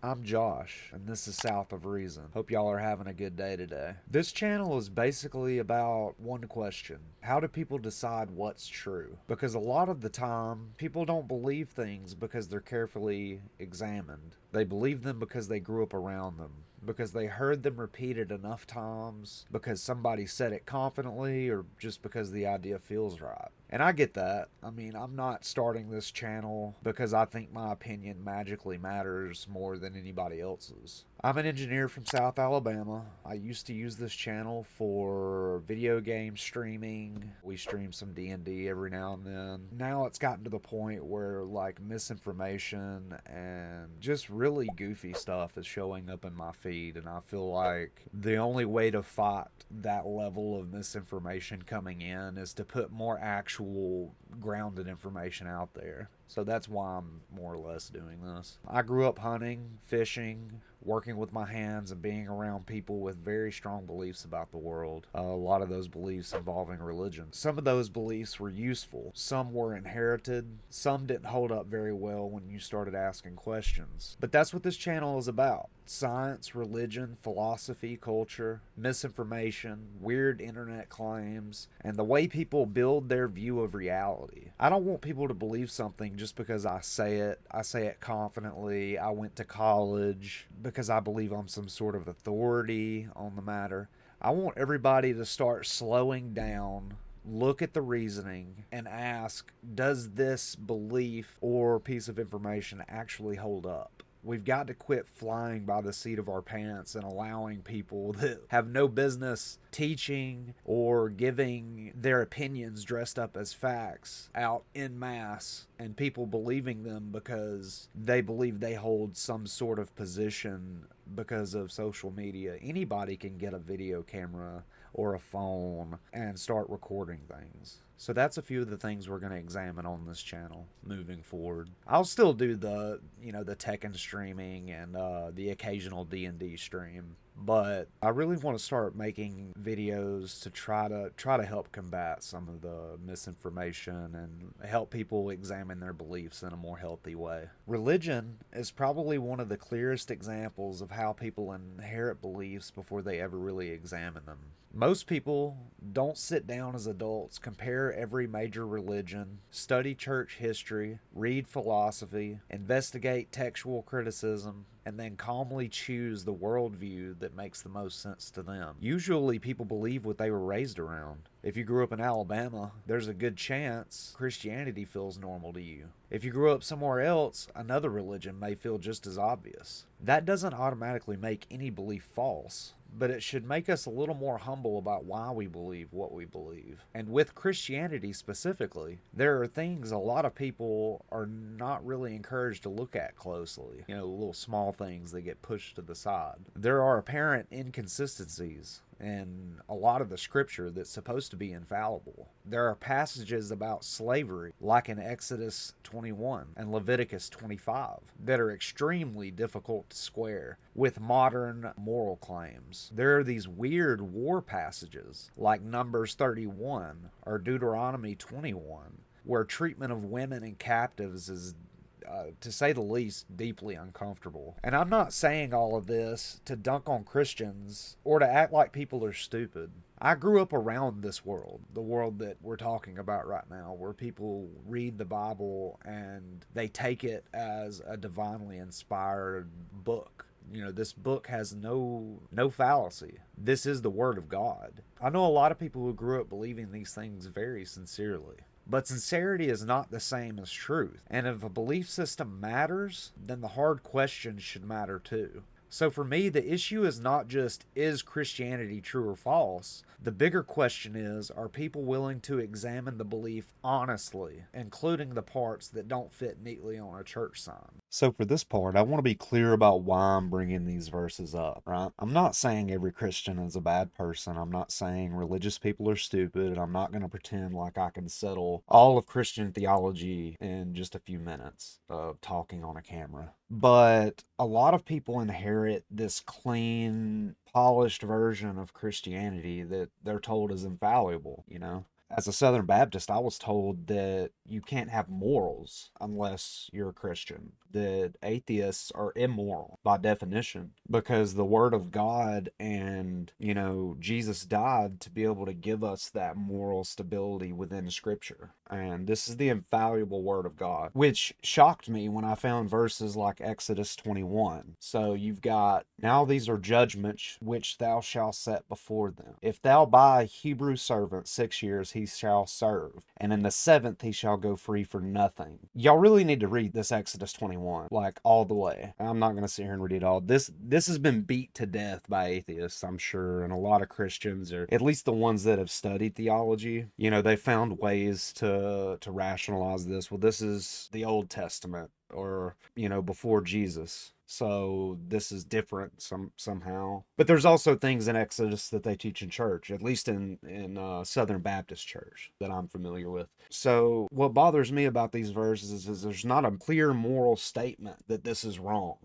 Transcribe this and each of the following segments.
I'm Josh, and this is South of Reason. Hope y'all are having a good day today. This channel is basically about one question: how do people decide what's true? Because a lot of the time, people don't believe things because they're carefully examined. They believe them because they grew up around them, because they heard them repeated enough times, because somebody said it confidently, or just because the idea feels right. And I get that. I mean, I'm not starting this channel because I think my opinion magically matters more than anybody else's. I'm an engineer from South Alabama. I used to use this channel for video game streaming. We stream some D&D every now and then. Now it's gotten to the point where like misinformation and just really goofy stuff is showing up in my feed, and I feel like the only way to fight that level of misinformation coming in is to put more actual grounded information out there. So that's why I'm more or less doing this. I grew up hunting, fishing, working with my hands, and being around people with very strong beliefs about the world. A lot of those beliefs involving religion. Some of those beliefs were useful. Some were inherited. Some didn't hold up very well when you started asking questions. But that's what this channel is about. Science, religion, philosophy, culture, misinformation, weird internet claims, and the way people build their view of reality. I don't want people to believe something just because I say it. I say it confidently. I went to college because I believe I'm some sort of authority on the matter. I want everybody to start slowing down, look at the reasoning, and ask, does this belief or piece of information actually hold up? We've got to quit flying by the seat of our pants and allowing people that have no business teaching or giving their opinions dressed up as facts out en masse, and people believing them because they believe they hold some sort of position because of social media. Anybody can get a video camera or a phone and start recording things. So that's a few of the things we're going to examine on this channel moving forward. I'll still do the Tekken streaming and the occasional D&D stream, but I really want to start making videos to try to help combat some of the misinformation and help people examine their beliefs in a more healthy way. Religion is probably one of the clearest examples of how people inherit beliefs before they ever really examine them. Most people don't sit down as adults, compare every major religion, study church history, read philosophy, investigate textual criticism, and then calmly choose the worldview that makes the most sense to them. Usually people believe what they were raised around. If you grew up in Alabama, there's a good chance Christianity feels normal to you. If you grew up somewhere else, another religion may feel just as obvious. That doesn't automatically make any belief false, but it should make us a little more humble about why we believe what we believe. And with Christianity specifically, there are things a lot of people are not really encouraged to look at closely. Little small things that get pushed to the side. There are apparent inconsistencies and a lot of the scripture that's supposed to be infallible. There are passages about slavery, like in Exodus 21 and Leviticus 25, that are extremely difficult to square with modern moral claims. There are these weird war passages, like Numbers 31 or Deuteronomy 21, where treatment of women and captives is to say the least, deeply uncomfortable. And I'm not saying all of this to dunk on Christians or to act like people are stupid. I grew up around this world, the world that we're talking about right now, where people read the Bible and they take it as a divinely inspired book. This book has no fallacy. This is the Word of God. I know a lot of people who grew up believing these things very sincerely. But sincerity is not the same as truth. And if a belief system matters, then the hard questions should matter too. So for me, the issue is not just, is Christianity true or false? The bigger question is, are people willing to examine the belief honestly, including the parts that don't fit neatly on a church sign? So for this part, I want to be clear about why I'm bringing these verses up, right? I'm not saying every Christian is a bad person. I'm not saying religious people are stupid. I'm not going to pretend like I can settle all of Christian theology in just a few minutes of talking on a camera. But a lot of people inherit this clean, polished version of Christianity that they're told is infallible, As a Southern Baptist, I was told that you can't have morals unless you're a Christian. that atheists are immoral by definition, because the word of God and, Jesus died to be able to give us that moral stability within scripture. And this is the infallible word of God, which shocked me when I found verses like Exodus 21. So you've got, now these are judgments which thou shalt set before them. If thou buy a Hebrew servant 6 years, he shall serve, and in the 7th he shall go free for nothing. Y'all really need to read this Exodus 21, like all the way. I'm not going to sit here and read it all. This has been beat to death by atheists, I'm sure, and a lot of Christians, or at least the ones that have studied theology. They found ways to rationalize this. Well, this is the Old Testament, or before Jesus, so this is different somehow. But there's also things in Exodus that they teach in church, at least in Southern Baptist church, that I'm familiar with. So what bothers me about these verses is there's not a clear moral statement that this is wrong.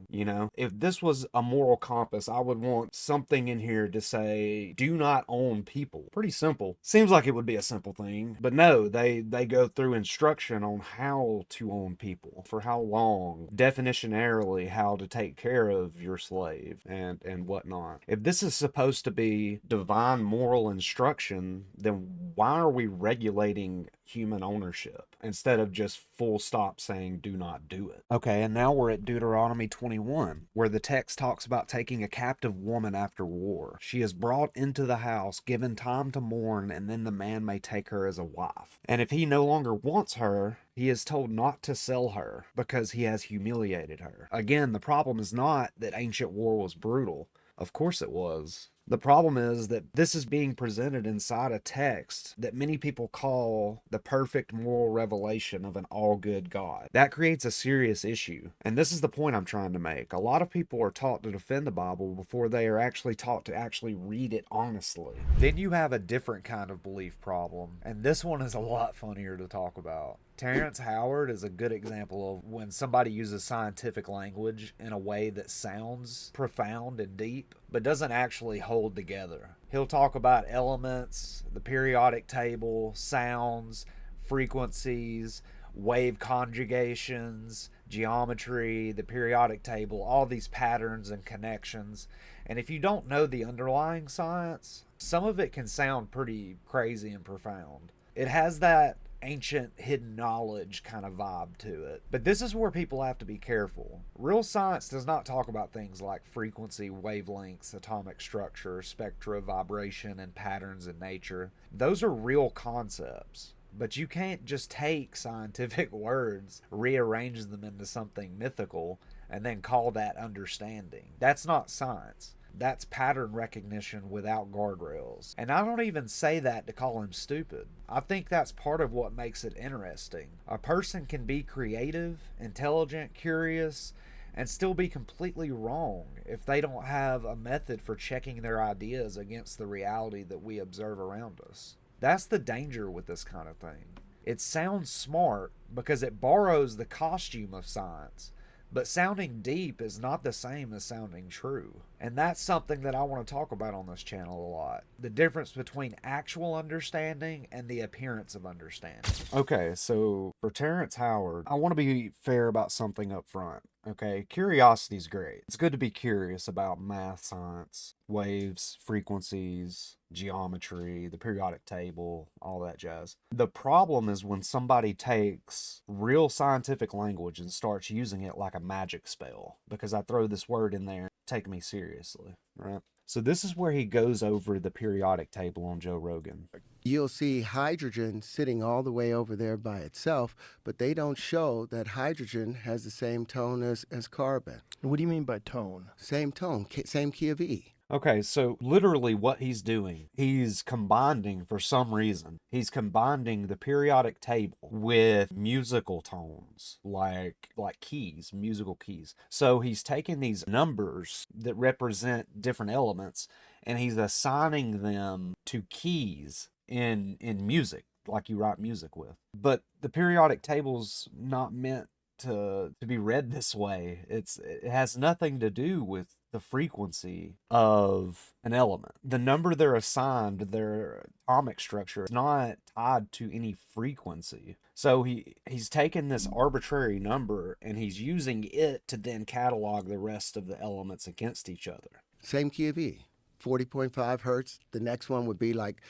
If this was a moral compass, I would want something in here to say, do not own people. Pretty simple. Seems like it would be a simple thing, but no, they go through instruction on how to own people, for how long, definitionarily how to take care of your slave, and whatnot. If this is supposed to be divine moral instruction, then why are we regulating human ownership instead of just full stop saying do not do it? Okay, and now we're at Deuteronomy 21, where the text talks about taking a captive woman after war. She is brought into the house, given time to mourn, and then the man may take her as a wife. And if he no longer wants her, he is told not to sell her because he has humiliated her. Again, the problem is not that ancient war was brutal. Of course it was. The problem is that this is being presented inside a text that many people call the perfect moral revelation of an all-good God. That creates a serious issue. And this is the point I'm trying to make. A lot of people are taught to defend the Bible before they are actually taught to actually read it honestly. Then you have a different kind of belief problem, and this one is a lot funnier to talk about. Terrence Howard is a good example of when somebody uses scientific language in a way that sounds profound and deep, but doesn't actually hold together. He'll talk about elements, the periodic table, sounds, frequencies, wave conjugations, geometry, the periodic table, all these patterns and connections. And if you don't know the underlying science, some of it can sound pretty crazy and profound. It has that ancient hidden knowledge kind of vibe to it. But this is where people have to be careful. Real science does not talk about things like frequency, wavelengths, atomic structure, spectra, vibration, and patterns in nature. Those are real concepts. But you can't just take scientific words, rearrange them into something mythical, and then call that understanding. That's not science. That's pattern recognition without guardrails. And I don't even say that to call him stupid. I think that's part of what makes it interesting. A person can be creative, intelligent, curious, and still be completely wrong if they don't have a method for checking their ideas against the reality that we observe around us. That's the danger with this kind of thing. It sounds smart because it borrows the costume of science, but sounding deep is not the same as sounding true. And that's something that I want to talk about on this channel a lot. The difference between actual understanding and the appearance of understanding. Okay, so for Terrence Howard, I want to be fair about something up front. Okay, curiosity's great. It's good to be curious about math, science, waves, frequencies, geometry, the periodic table, all that jazz. The problem is when somebody takes real scientific language and starts using it like a magic spell. Because I throw this word in there, take me seriously, right? So this is where he goes over the periodic table on Joe Rogan. You'll see hydrogen sitting all the way over there by itself, but they don't show that hydrogen has the same tone as carbon. What do you mean by tone? Same tone, same key of E. Okay, so literally what he's doing, he's combining for some reason. He's combining the periodic table with musical tones, like keys, musical keys. So he's taking these numbers that represent different elements and he's assigning them to keys in music, like you write music with. But the periodic table's not meant to be read this way. It has nothing to do with the frequency of an element. The number they're assigned, their atomic structure, is not tied to any frequency. So he's taken this arbitrary number and he's using it to then catalog the rest of the elements against each other. Same key of E, 40.5 hertz. The next one would be like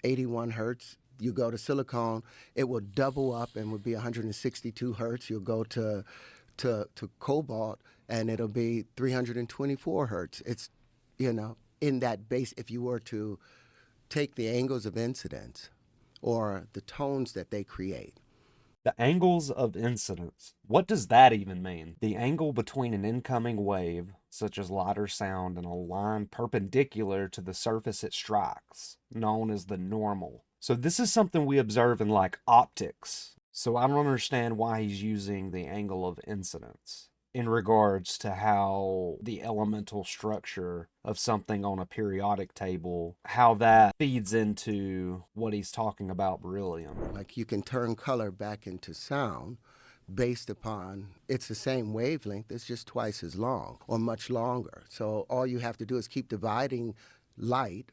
81 hertz. You go to silicon, it will double up and would be 162 hertz. You'll go to cobalt, and it'll be 324 hertz. It's, in that base, if you were to take the angles of incidence or the tones that they create. The angles of incidence. What does that even mean? The angle between an incoming wave, such as light or sound, and a line perpendicular to the surface it strikes, known as the normal. So this is something we observe in like optics. So I don't understand why he's using the angle of incidence in regards to how the elemental structure of something on a periodic table, how that feeds into what he's talking about beryllium. Like you can turn color back into sound based upon, it's the same wavelength, it's just twice as long or much longer. So all you have to do is keep dividing light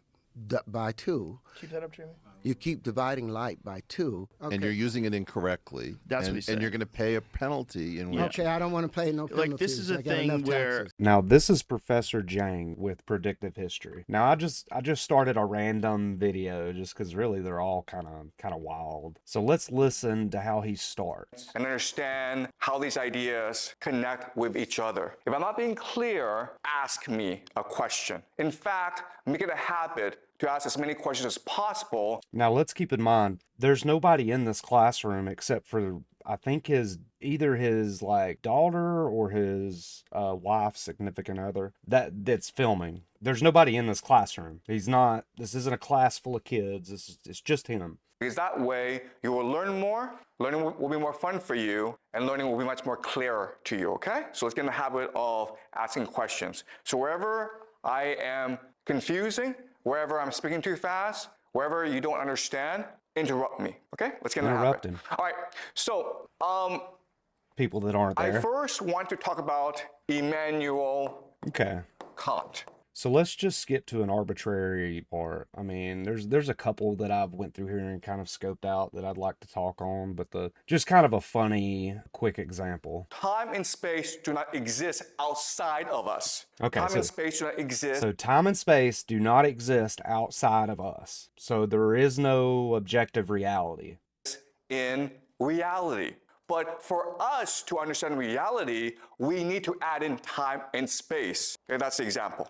by 2. Keep that up, Jamie. You keep dividing light by 2. Okay. And you're using it incorrectly. That's what and, he said. And you're going to pay a penalty. Okay, I don't want to pay no penalties. Like, this is a I got thing enough where taxes. Now, this is Professor Jiang with predictive history. Now, I just started a random video just because really they're all kind of wild. So let's listen to how he starts. And understand how these ideas connect with each other. If I'm not being clear, ask me a question. In fact, make it a habit to ask as many questions as possible. Now, let's keep in mind, there's nobody in this classroom except for, I think, either his like daughter or his wife, significant other, that's filming. There's nobody in this classroom. This isn't a class full of kids. It's just him. Because that way, you will learn more, learning will be more fun for you, and learning will be much more clear to you, okay? So let's get in the habit of asking questions. So wherever I am confusing, wherever I'm speaking too fast, wherever you don't understand, interrupt me, okay? Let's get in the Interrupt habit. him. All right, so People that aren't there. I first want to talk about Immanuel Okay. Kant. So let's just skip to an arbitrary part. I mean, there's a couple that I've went through here and kind of scoped out that I'd like to talk on, but just kind of a funny, quick example. Time and space do not exist outside of us. Okay, Time so- and space do not exist. So time and space do not exist outside of us. So there is no objective reality. in reality. But for us to understand reality, we need to add in time and space. Okay, that's the example.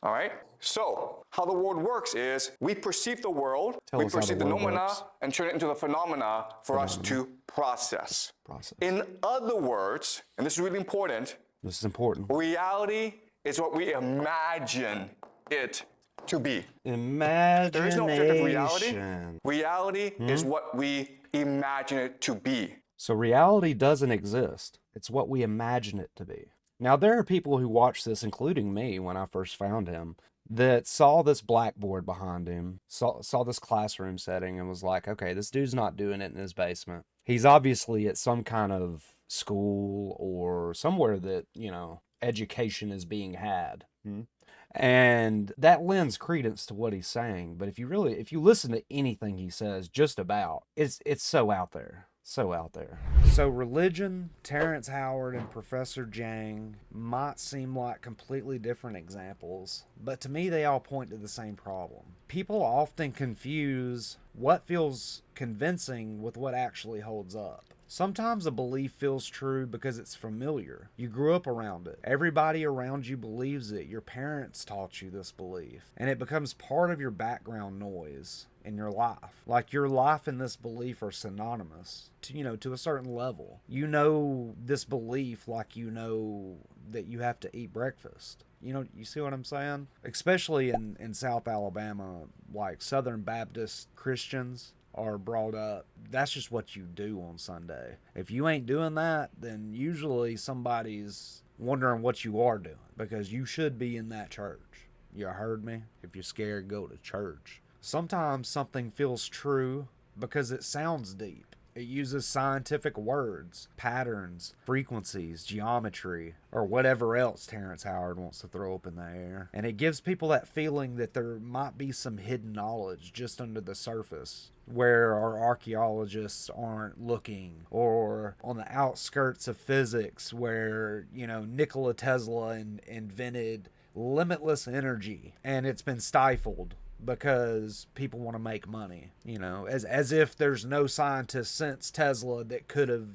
All right? So, how the world works is we perceive the world, Tell we us how the perceive the world phenomena, works. and turn it into the phenomena for us to process. In other words, and this is really important, This is important. reality is what we imagine it to be. Imagination. There is no objective reality. Reality is what we imagine it to be. So reality doesn't exist. It's what we imagine it to be. Now, there are people who watch this, including me when I first found him, that saw this blackboard behind him, saw this classroom setting, and was like, okay, this dude's not doing it in his basement. He's obviously at some kind of school or somewhere that, education is being had. And that lends credence to what he's saying. But if you listen to anything he says, just about, it's so out there. So out there. So religion, Terrence Howard, and Professor Jiang might seem like completely different examples, but to me they all point to the same problem. People often confuse what feels convincing with what actually holds up. Sometimes a belief feels true because it's familiar. You grew up around it. Everybody around you believes it. Your parents taught you this belief. And it becomes part of your background noise in your life. Like your life and this belief are synonymous to a certain level. You know this belief like you know that you have to eat breakfast. You see what I'm saying? Especially in South Alabama, like Southern Baptist Christians are brought up, that's just what you do on Sunday. If you ain't doing that, then usually somebody's wondering what you are doing, because you should be in that church. You heard me? If you're scared, go to church. Sometimes something feels true because it sounds deep. It uses scientific words, patterns, frequencies, geometry, or whatever else Terrence Howard wants to throw up in the air. And it gives people that feeling that there might be some hidden knowledge just under the surface where our archaeologists aren't looking, or on the outskirts of physics where, Nikola Tesla invented limitless energy and it's been stifled because people want to make money, as if there's no scientist since Tesla that could have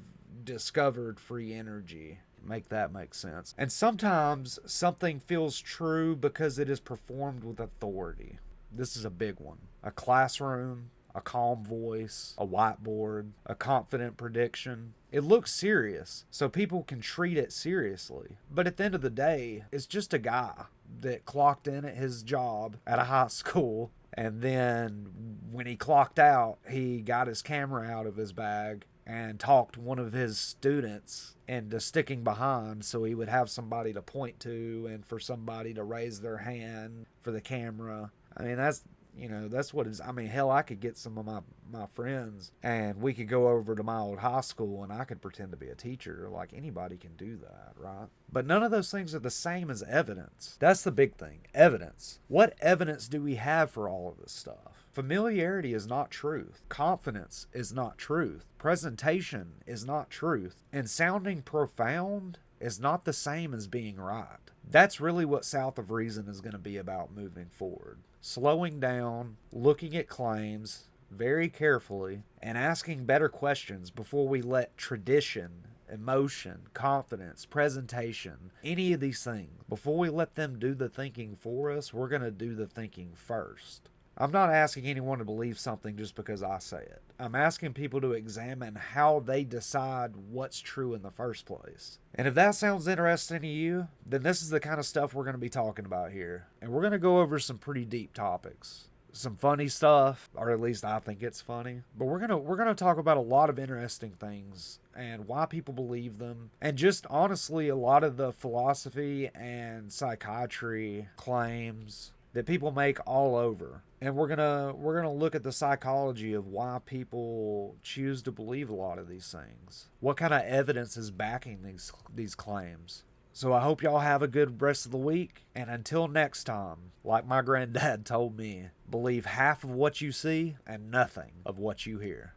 discovered free energy. Make that make sense. And sometimes something feels true because it is performed with authority. This is a big one. A classroom, a calm voice, a whiteboard, a confident prediction. It looks serious, so people can treat it seriously. But at the end of the day, it's just a guy that clocked in at his job at a high school, and then when he clocked out, he got his camera out of his bag and talked one of his students into sticking behind so he would have somebody to point to and for somebody to raise their hand for the camera. I mean, that's what it's, hell, I could get some of my friends and we could go over to my old high school and I could pretend to be a teacher. Like, anybody can do that, right? But none of those things are the same as evidence. That's the big thing. Evidence. What evidence do we have for all of this stuff? Familiarity is not truth. Confidence is not truth. Presentation is not truth. And sounding profound is not the same as being right. That's really what South of Reason is going to be about moving forward. Slowing down, looking at claims very carefully, and asking better questions before we let tradition, emotion, confidence, presentation, any of these things, before we let them do the thinking for us, we're going to do the thinking first. I'm not asking anyone to believe something just because I say it. I'm asking people to examine how they decide what's true in the first place. And if that sounds interesting to you, then this is the kind of stuff we're going to be talking about here. And we're going to go over some pretty deep topics. Some funny stuff, or at least I think it's funny. But we're going to talk about a lot of interesting things and why people believe them, and just honestly a lot of the philosophy and psychiatry claims that people make all over. And we're gonna look at the psychology of why people choose to believe a lot of these things. What kind of evidence is backing these claims? So I hope y'all have a good rest of the week. And until next time, like my granddad told me, believe half of what you see and nothing of what you hear.